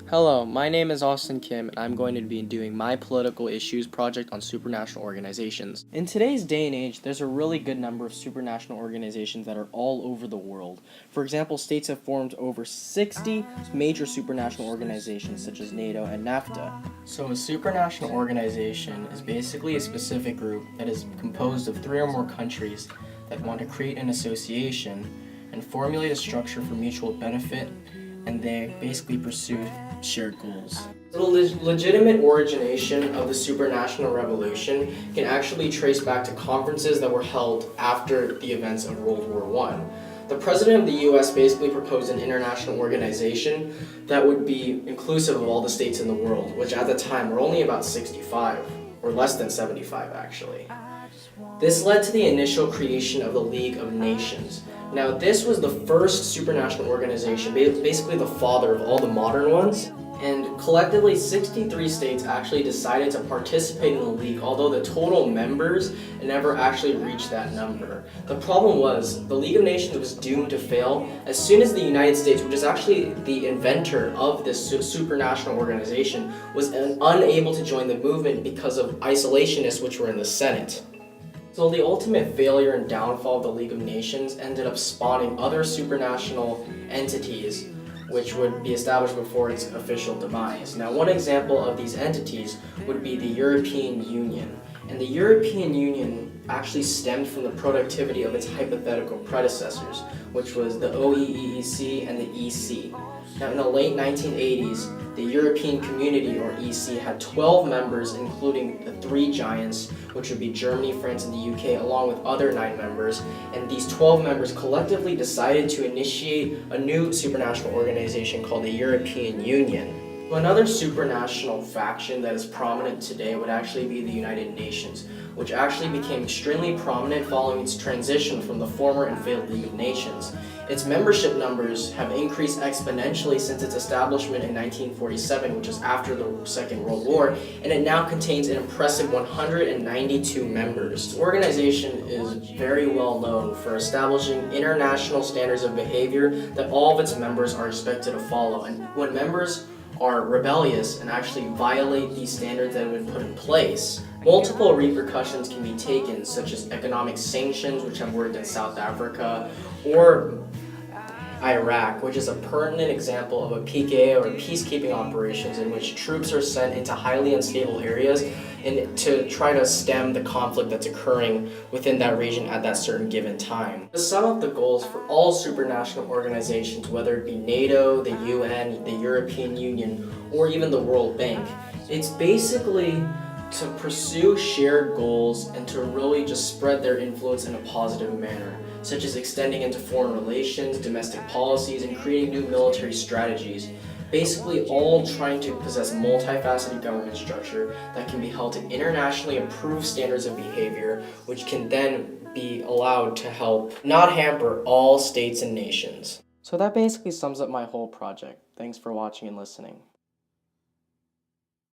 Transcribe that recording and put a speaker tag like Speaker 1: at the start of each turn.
Speaker 1: Hello, my name is Austin Kim, and I'm going to be doing my political issues project on supranational organizations. In today's day and age, there's a really good number of supranational organizations that are all over the world. For example, states have formed over 60 major supranational organizations such as NATO and NAFTA. So a supranational organization is basically a specific group that is composed of 3 or more countries that want to create an association and formulate a structure for mutual benefit, and they basically pursue shared goals. The legitimate origination of the supranational revolution can actually trace back to conferences that were held after the events of World War I. The president of the US basically proposed an international organization that would be inclusive of all the states in the world, which at the time were only about 65, or less than 75 actually. This led to the initial creation of the League of Nations. Now, this was the first supranational organization, basically the father of all the modern ones, and collectively 63 states actually decided to participate in the League, although the total members never actually reached that number. The problem was, the League of Nations was doomed to fail as soon as the United States, which is actually the inventor of this supranational organization, was unable to join the movement because of isolationists which were in the Senate. So the ultimate failure and downfall of the League of Nations ended up spawning other supranational entities which would be established before its official demise. Now, one example of these entities would be the European Union. And the European Union actually stemmed from the productivity of its hypothetical predecessors, which was the OEEC and the EC. Now, in the late 1980s, the European Community, or EC, had 12 members, including the 3 giants, which would be Germany, France, and the UK, along with other 9 members. And these 12 members collectively decided to initiate a new supranational organization called the European Union. Another supranational faction that is prominent today would actually be the United Nations, which actually became extremely prominent following its transition from the former and failed League of Nations. Its membership numbers have increased exponentially since its establishment in 1947, which is after the Second World War, and it now contains an impressive 192 members. This organization is very well known for establishing international standards of behavior that all of its members are expected to follow. And when members are rebellious and actually violate these standards that have been put in place, multiple repercussions can be taken, such as economic sanctions, which have worked in South Africa, or Iraq, which is a pertinent example of a PKA, or peacekeeping operations, in which troops are sent into highly unstable areas and to try to stem the conflict that's occurring within that region at that certain given time. To sum up the goals for all supranational organizations, whether it be NATO, the UN, the European Union, or even the World Bank, it's basically to pursue shared goals and to really just spread their influence in a positive manner, such as extending into foreign relations, domestic policies, and creating new military strategies. Basically all trying to possess multifaceted government structure that can be held to internationally approved standards of behavior, which can then be allowed to help not hamper all states and nations. So that basically sums up my whole project. Thanks for watching and listening.